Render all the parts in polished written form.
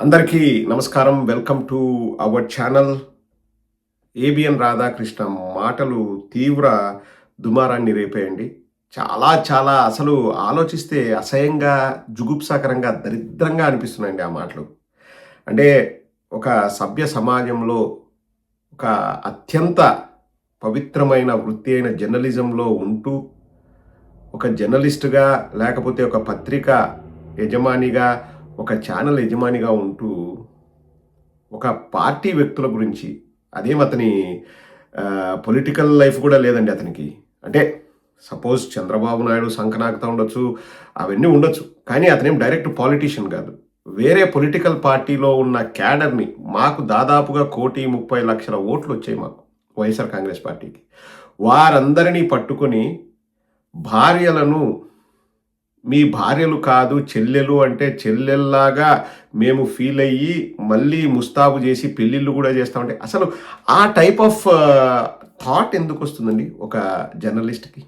అందరికీ నమస్కారం. Welcome to our channel. ABN Radhakrishna మాటలు తీవ్ర దుమారాన్ని రేపాయండి. చాలా అసలు ఆలోచిస్తే అసహ్యంగా, జుగుప్సాకరంగా, దరిద్రంగా అనిపిస్తున్నాయండి ఆ మాటలు. అంటే ఒక సభ్య సమాజంలో ఒక అత్యంత పవిత్రమైన వృత్తి అయిన జర్నలిజంలో ఉంటూ, ఒక జర్నలిస్ట్‌గా లేకపోతే ఒక పత్రిక యజమానిగా, ఒక ఛానల్ యజమానిగా ఉంటూ, ఒక పార్టీ వ్యక్తుల గురించి అతని పొలిటికల్ లైఫ్ కూడా లేదండి అతనికి. అంటే సపోజ్ చంద్రబాబు నాయుడు సంకనాకుతా ఉండొచ్చు, అవన్నీ ఉండొచ్చు. కానీ అతనేం డైరెక్ట్ పాలిటీషియన్ కాదు. వేరే పొలిటికల్ పార్టీలో ఉన్న క్యాడర్‌ని మాకు దాదాపుగా 1,30,00,000 ఓట్లు వచ్చాయి మాకు వైఎస్ఆర్ కాంగ్రెస్ పార్టీకి. వారందరినీ పట్టుకొని భార్యలను మీ భార్యలు కాదు చెల్లెలు అంటే చెల్లెల్లాగా మేము ఫీల్ అయ్యి మళ్ళీ ముస్తాబు చేసి పెళ్ళిళ్ళు కూడా చేస్తామంటే అసలు ఆ టైప్ ఆఫ్ థాట్ ఎందుకు వస్తుందండి ఒక జర్నలిస్ట్కి?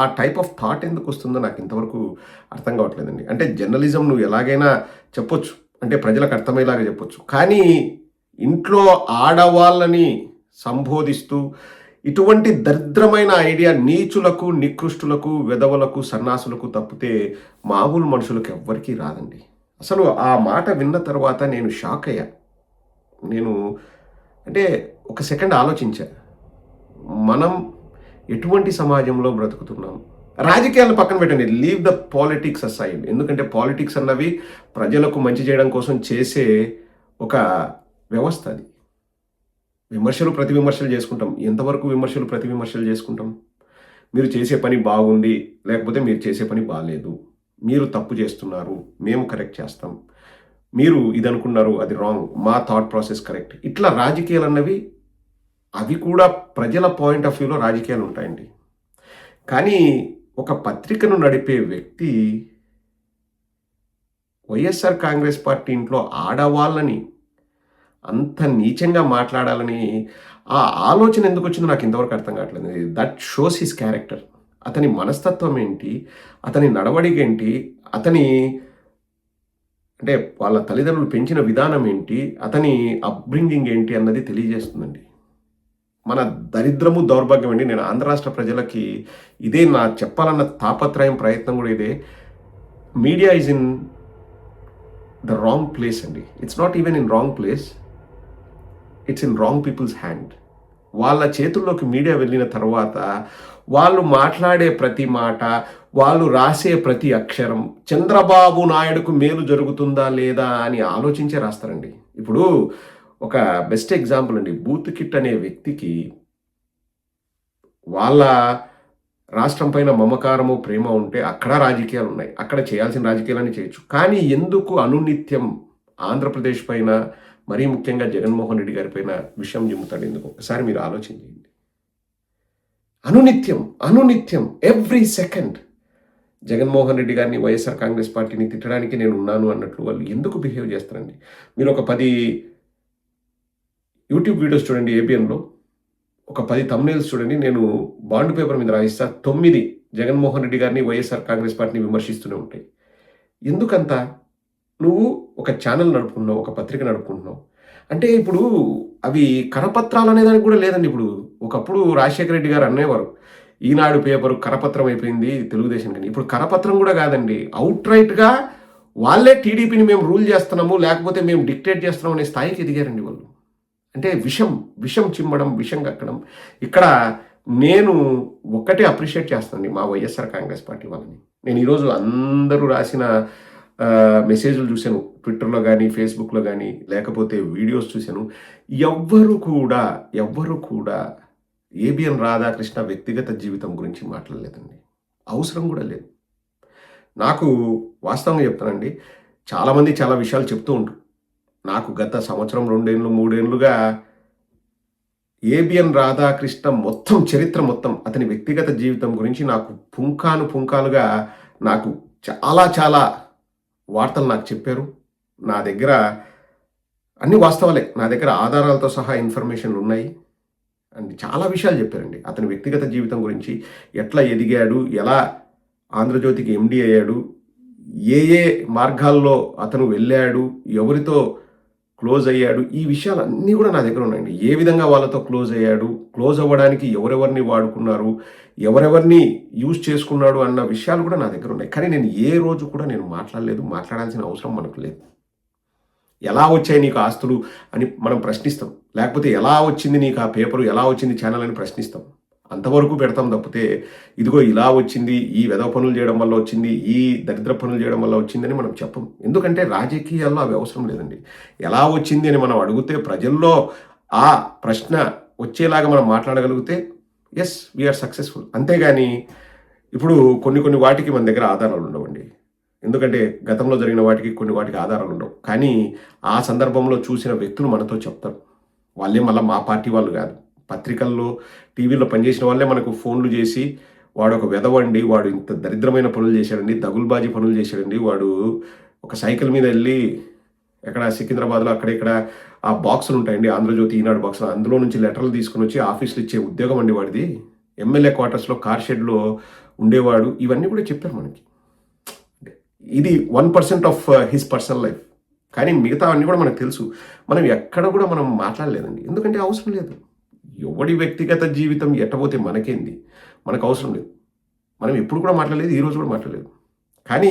ఆ టైప్ ఆఫ్ థాట్ ఎందుకు వస్తుందో నాకు ఇంతవరకు అర్థం కావట్లేదండి. అంటే జర్నలిజం నువ్వు ఎలాగైనా చెప్పొచ్చు, అంటే ప్రజలకు అర్థమయ్యేలాగా చెప్పొచ్చు. కానీ ఇంట్లో ఆడవాళ్ళని సంబోధిస్తూ ఇటువంటి దరిద్రమైన ఐడియా నీచులకు, నికృష్టులకు, వెధవలకు, సన్నాసులకు తప్పితే మామూలు మనుషులకు ఎవ్వరికీ రాదండి. అసలు ఆ మాట విన్న తర్వాత నేను షాక్ అయ్యా. నేను అంటే ఒక సెకండ్ ఆలోచించా. మనం ఎటువంటి సమాజంలో బ్రతుకుతున్నాం? రాజకీయాలను పక్కన పెట్టండి. Leave the politics aside. ఎందుకంటే పాలిటిక్స్ అన్నవి ప్రజలకు మంచి చేయడం కోసం చేసే ఒక వ్యవస్థ అది. విమర్శలు ప్రతి విమర్శలు చేసుకుంటాం. ఎంతవరకు విమర్శలు ప్రతి విమర్శలు చేసుకుంటాం? మీరు చేసే పని బాగుంది, లేకపోతే మీరు చేసే పని బాలేదు, మీరు తప్పు చేస్తున్నారు, మేము కరెక్ట్ చేస్తాం, మీరు ఇది అనుకున్నారు అది రాంగ్, మా థాట్ ప్రాసెస్ కరెక్ట్. ఇట్లా రాజకీయాలు అన్నవి అవి కూడా ప్రజల పాయింట్ ఆఫ్ వ్యూలో రాజకీయాలు ఉంటాయండి. కానీ ఒక పత్రికను నడిపే వ్యక్తి వైఎస్ఆర్ కాంగ్రెస్ పార్టీ ఇంట్లో ఆడవాళ్ళని అంత నీచంగా మాట్లాడాలని ఆ ఆలోచన ఎందుకు వచ్చిందో నాకు ఇంతవరకు అర్థం కావట్లేదు. That shows his character. అతని మనస్తత్వం ఏంటి, అతని నడవడిక ఏంటి, అతని అంటే వాళ్ళ తల్లిదండ్రులు పెంచిన విధానం ఏంటి, అతని అప్బ్రింగింగ్ ఏంటి అన్నది తెలియజేస్తుందండి. మన దరిద్రము, దౌర్భాగ్యం అండి. నేను ఆంధ్ర రాష్ట్ర ప్రజలకి ఇదే నా చెప్పాలన్న తాపత్రయం, ప్రయత్నం కూడా ఇదే. Media is in the wrong place అండి. It's not even in wrong place, it's in wrong people's hand. వాళ్ళ చేతుల్లోకి మీడియా వెళ్ళిన తర్వాత వాళ్ళు మాట్లాడే ప్రతి మాట, వాళ్ళు రాసే ప్రతి అక్షరం చంద్రబాబు నాయుడుకు మేలు జరుగుతుందా లేదా అని ఆలోచించే రాస్తారండి. ఇప్పుడు ఒక బెస్ట్ ఎగ్జాంపుల్ అండి, బూత్ కిట్ అనే వ్యక్తికి వాళ్ళ రాష్ట్రం పైన మమకారము, ప్రేమ ఉంటే అక్కడ రాజకీయాలు ఉన్నాయి, అక్కడ చేయాల్సిన రాజకీయాలని చేయొచ్చు. కానీ ఎందుకు అనునిత్యం ఆంధ్రప్రదేశ్ పైన, మరీ ముఖ్యంగా జగన్మోహన్ రెడ్డి గారి పైన విషయం జిమ్ముతాడు ఎందుకు? ఒకసారి మీరు ఆలోచించండి. అనునిత్యం ఎవ్రీ సెకండ్ జగన్మోహన్ రెడ్డి గారిని, వైఎస్ఆర్ కాంగ్రెస్ పార్టీని తిట్టడానికి నేను ఉన్నాను అన్నట్లు వాళ్ళు ఎందుకు బిహేవ్ చేస్తారండి? మీరు ఒక 10 యూట్యూబ్ వీడియోస్ చూడండి ఏబిఎన్లో, ఒక 10 థంబ్నెయిల్స్ చూడండి. నేను బాండ్ పేపర్ మీద రాయిస్తా, 9 జగన్మోహన్ రెడ్డి గారిని, వైఎస్ఆర్ కాంగ్రెస్ పార్టీని విమర్శిస్తూనే ఉంటాయి. ఎందుకంత? నువ్వు ఒక ఛానల్ నడుపుకుంటున్నావు, ఒక పత్రిక నడుపుకుంటున్నావు అంటే ఇప్పుడు అవి కరపత్రాలు అనేదానికి కూడా లేదండి. ఇప్పుడు ఒకప్పుడు రాజశేఖర రెడ్డి గారు అనేవారు, ఈనాడు పేపరు కరపత్రం అయిపోయింది తెలుగుదేశం కానీ. ఇప్పుడు కరపత్రం కూడా కాదండి, అవుట్ రైట్గా వాళ్ళే టీడీపీని మేము రూల్ చేస్తున్నాము, లేకపోతే మేము డిక్టేట్ చేస్తున్నాం అనే స్థాయికి ఎదిగారండి వాళ్ళు. అంటే విషం చిమ్మడం, విషం కక్కడం. ఇక్కడ నేను ఒక్కటే అప్రిషియేట్ చేస్తానండి మా వైఎస్ఆర్ కాంగ్రెస్ పార్టీ వాళ్ళని. నేను ఈరోజు అందరూ రాసిన మెసేజ్లు చూశాను, ట్విట్టర్లో కానీ, ఫేస్బుక్లో కానీ, లేకపోతే వీడియోస్ చూశాను. ఎవ్వరు కూడా ఏబిఎన్ రాధాకృష్ణ వ్యక్తిగత జీవితం గురించి మాట్లాడలేదండి. అవసరం కూడా లేదు. నాకు వాస్తవంగా చెప్తానండి, చాలామంది చాలా విషయాలు చెప్తూ ఉంటారు. నాకు గత సంవత్సరం, 2 ఏళ్ళు, 3 ఏళ్ళుగా ఏబిఎన్ రాధాకృష్ణ చరిత్ర మొత్తం, అతని వ్యక్తిగత జీవితం గురించి నాకు పుంకాలుగా నాకు చాలా వార్తలు నాకు చెప్పారు. నా దగ్గర అన్ని వాస్తవాలే, నా దగ్గర ఆధారాలతో సహా ఇన్ఫర్మేషన్లు ఉన్నాయి. అండ్ చాలా విషయాలు చెప్పారండి అతని వ్యక్తిగత జీవితం గురించి. ఎట్లా ఎదిగాడు, ఎలా ఆంధ్రజ్యోతికి ఎండి అయ్యాడు, ఏ ఏ మార్గాల్లో అతను వెళ్ళాడు, ఎవరితో క్లోజ్ అయ్యాడు, ఈ విషయాలన్నీ కూడా నా దగ్గర ఉన్నాయండి. ఏ విధంగా వాళ్ళతో క్లోజ్ అయ్యాడు, క్లోజ్ అవ్వడానికి ఎవరెవరిని వాడుకున్నారు, ఎవరెవరిని యూజ్ చేసుకున్నాడు అన్న విషయాలు కూడా నా దగ్గర ఉన్నాయి. కానీ నేను ఏ రోజు కూడా నేను మాట్లాడలేదు. మాట్లాడాల్సిన అవసరం మనకు లేదు. ఎలా వచ్చాయి నీకు ఆస్తులు అని మనం ప్రశ్నిస్తాం. లేకపోతే ఎలా వచ్చింది నీకు ఆ పేపరు, ఎలా వచ్చింది ఛానల్ అని ప్రశ్నిస్తాం. అంతవరకు పెడతాం తప్పితే, ఇదిగో ఇలా వచ్చింది, ఈ వెధవ పనులు చేయడం వల్ల వచ్చింది, ఈ దరిద్ర పనులు చేయడం వల్ల వచ్చిందని మనం చెప్పం. ఎందుకంటే రాజకీయాల్లో అవి అవసరం లేదండి. ఎలా వచ్చింది అని మనం అడిగితే ప్రజల్లో ఆ ప్రశ్న వచ్చేలాగా మనం మాట్లాడగలిగితే ఎస్ వీఆర్ సక్సెస్ఫుల్. అంతేగాని ఇప్పుడు కొన్ని వాటికి మన దగ్గర ఆధారాలు ఉండవండి. ఎందుకంటే గతంలో జరిగిన వాటికి వాటికి ఆధారాలు ఉండవు. కానీ ఆ సందర్భంలో చూసిన వ్యక్తులు మనతో చెప్తారు. వాళ్ళే మళ్ళీ మా పార్టీ వాళ్ళు కాదు. పత్రికల్లో, టీవీలో పనిచేసిన వాళ్ళే మనకు ఫోన్లు చేసి, వాడు ఒక వెధవండి, వాడు ఇంత దరిద్రమైన పనులు చేశాడండి, దగులుబాజీ పనులు చేశాడండి, వాడు ఒక సైకిల్ మీద వెళ్ళి ఎక్కడ సికింద్రాబాద్లో అక్కడ ఆ బాక్సులు ఉంటాయండి, ఆంధ్రజ్యోతి, ఈనాడు బాక్సులు, అందులో నుంచి లెటర్లు తీసుకుని వచ్చి ఆఫీసులు ఇచ్చే ఉద్యోగం అండి వాడిది. ఎమ్మెల్యే క్వార్టర్స్లో కార్ షెడ్లో ఉండేవాడు. ఇవన్నీ కూడా చెప్పారు మనకి. ఇది 1% ఆఫ్ హిస్ పర్సనల్ లైఫ్. కానీ మిగతా అన్నీ కూడా మనకు తెలుసు. మనం ఎక్కడ కూడా మనం మాట్లాడలేదండి. ఎందుకంటే అవసరం లేదు. ఎవడి వ్యక్తిగత జీవితం ఎట్టబోతే మనకేంది, మనకు అవసరం లేదు. మనం ఎప్పుడు కూడా మాట్లాడలేదు, ఈరోజు కూడా మాట్లాడలేదు. కానీ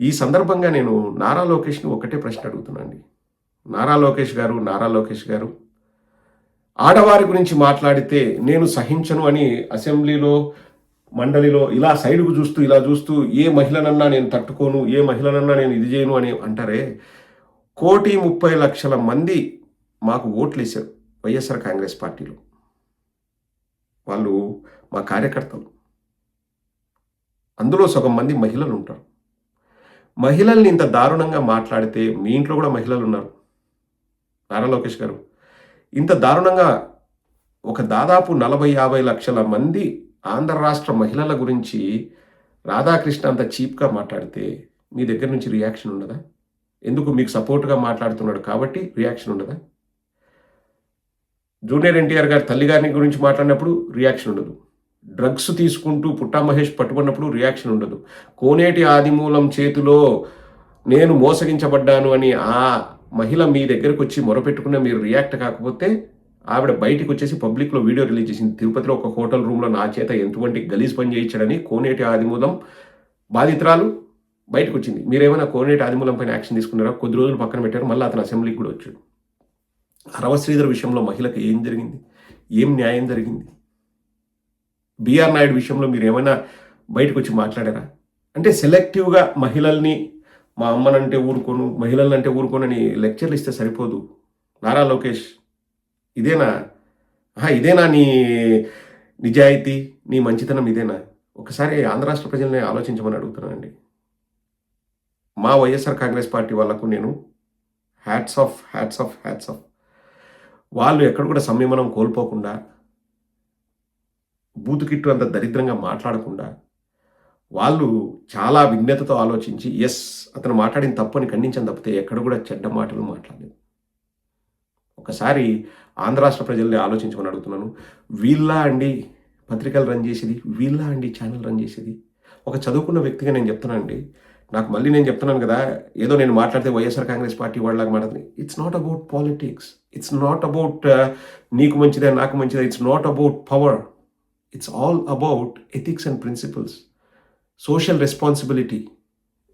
ఈ సందర్భంగా నేను నారా లోకేష్ని ఒకటే ప్రశ్న అడుగుతున్నానండి. నారా లోకేష్ గారు ఆడవారి గురించి మాట్లాడితే నేను సహించను అని అసెంబ్లీలో, మండలిలో ఇలా సైడ్కు చూస్తూ ఇలా చూస్తూ ఏ మహిళనన్నా నేను తట్టుకోను, ఏ మహిళనన్నా నేను ఇది చేయను అని అంటారే. 1,30,00,000 మంది మాకు ఓట్లు వేశారు వైఎస్ఆర్ కాంగ్రెస్ పార్టీలో. వాళ్ళు మా కార్యకర్తలు. అందులో సగం మంది మహిళలు ఉంటారు. మహిళల్ని ఇంత దారుణంగా మాట్లాడితే, మీ ఇంట్లో కూడా మహిళలు ఉన్నారు నారా లోకేష్ గారు, ఇంత దారుణంగా ఒక దాదాపు 40-50 లక్షల మంది ఆంధ్ర రాష్ట్ర మహిళల గురించి రాధాకృష్ణ అంత చీప్గా మాట్లాడితే మీ దగ్గర నుంచి రియాక్షన్ ఉండదా? ఎందుకు? మీకు సపోర్ట్గా మాట్లాడుతున్నాడు కాబట్టి రియాక్షన్ ఉండదా? జూనియర్ ఎన్టీఆర్ గారు తల్లిగారిని గురించి మాట్లాడినప్పుడు రియాక్షన్ ఉండదు. డ్రగ్స్ తీసుకుంటూ పుట్టా మహేష్ పట్టుకున్నప్పుడు రియాక్షన్ ఉండదు. కోనేటి ఆదిమూలం చేతిలో నేను మోసగించబడ్డాను అని ఆ మహిళ మీ దగ్గరకు వచ్చి మొరపెట్టుకున్న మీరు రియాక్ట్ కాకపోతే, ఆవిడ బయటికి వచ్చేసి పబ్లిక్లో వీడియో రిలీజ్ చేసింది. తిరుపతిలో ఒక హోటల్ రూమ్లో నా చేత ఎటువంటి గలీజ్ పని చేయించాడని కోనేటి ఆదిమూలం బాధితురాలు బయటకు వచ్చింది. మీరేమైనా కోనేటి ఆదిమూలం పైన యాక్షన్ తీసుకున్నారా? కొద్ది రోజులు పక్కన పెట్టారు, మళ్ళీ అతను అసెంబ్లీకి కూడా వచ్చాడు. రవశ్రీధర్ విషయంలో మహిళకు ఏం జరిగింది? ఏం న్యాయం జరిగింది? బిఆర్ నాయుడు విషయంలో మీరు ఏమైనా బయటకు వచ్చి మాట్లాడారా? అంటే సెలెక్టివ్గా మహిళల్ని, మా అమ్మనంటే ఊరుకోను, మహిళలంటే ఊరుకోనని లెక్చర్లు ఇస్తే సరిపోదు. నారా లోకేష్, ఇదేనా నీ నిజాయితీ, నీ మంచితనం ఇదేనా? ఒకసారి ఆంధ్ర రాష్ట్ర ప్రజల్ని ఆలోచించమని అడుగుతున్నానండి. మా వైఎస్ఆర్ కాంగ్రెస్ పార్టీ వాళ్ళకు నేను హ్యాట్స్ ఆఫ్. వాళ్ళు ఎక్కడ కూడా సంయమనం కోల్పోకుండా, బూతుకిట్టు అంత దరిద్రంగా మాట్లాడకుండా, వాళ్ళు చాలా విజ్ఞతతో ఆలోచించి ఎస్ అతను మాట్లాడిన తప్పని ఖండించని తప్పితే ఎక్కడ కూడా చెడ్డ మాటలు మాట్లాడలేదు. ఒకసారి ఆంధ్ర రాష్ట్ర ప్రజల్ని ఆలోచించమని అడుగుతున్నాను. వీళ్ళా అండి పత్రికలు రన్ చేసేది, వీళ్ళా అండి ఛానల్ రన్ చేసేది? ఒక చదువుకున్న వ్యక్తిగా నేను చెప్తున్నానండి. నేను చెప్తున్నాను కదా, ఏదో నేను మాట్లాడితే వైఎస్ఆర్ కాంగ్రెస్ పార్టీ వాళ్ళలాగా మాట్లాడుతుంది. It's not about politics, it's not about నీకు మంచిదే నాకు మంచిదే, it's not about power, it's all about ethics and principles, social responsibility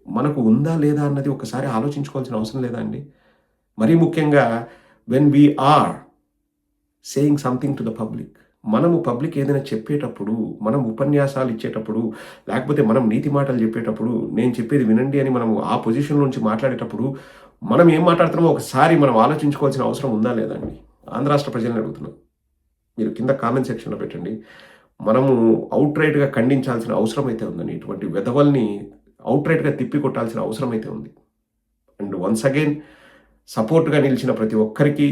మనకు ఉందా లేదా అన్నది ఒకసారి ఆలోచించుకోవాల్సిన అవసరం లేదా అండి? మరీ ముఖ్యంగా when we are saying something to the public, మనము పబ్లిక్ ఏదైనా చెప్పేటప్పుడు, మనం ఉపన్యాసాలు ఇచ్చేటప్పుడు, లేకపోతే మనం నీతి మాటలు చెప్పేటప్పుడు, నేను చెప్పేది వినండి అని మనము ఆ పొజిషన్ నుంచి మాట్లాడేటప్పుడు మనం ఏం మాట్లాడుతున్నామో ఒకసారి మనం ఆలోచించుకోవాల్సిన అవసరం ఉందా లేదా అండి? ఆంధ్ర రాష్ట్ర ప్రజలను అడుగుతున్నాం. మీరు కింద కామెంట్ సెక్షన్లో పెట్టండి. మనము అవుట్రైట్గా ఖండించాల్సిన అవసరం అయితే ఉందండి. ఇటువంటి వెధవల్ని అవుట్రైట్గా తిప్పి కొట్టాల్సిన అవసరం అయితే ఉంది. అండ్ వన్స్ అగైన్ సపోర్ట్గా నిలిచిన ప్రతి ఒక్కరికి,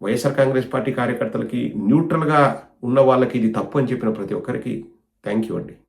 వైఎస్ఆర్ కాంగ్రెస్ పార్టీ కార్యకర్తలకి, న్యూట్రల్గా ఉన్న వాళ్ళకి ఇది తప్పు అని చెప్పిన ప్రతి ఒక్కరికి థ్యాంక్ యూ అండి.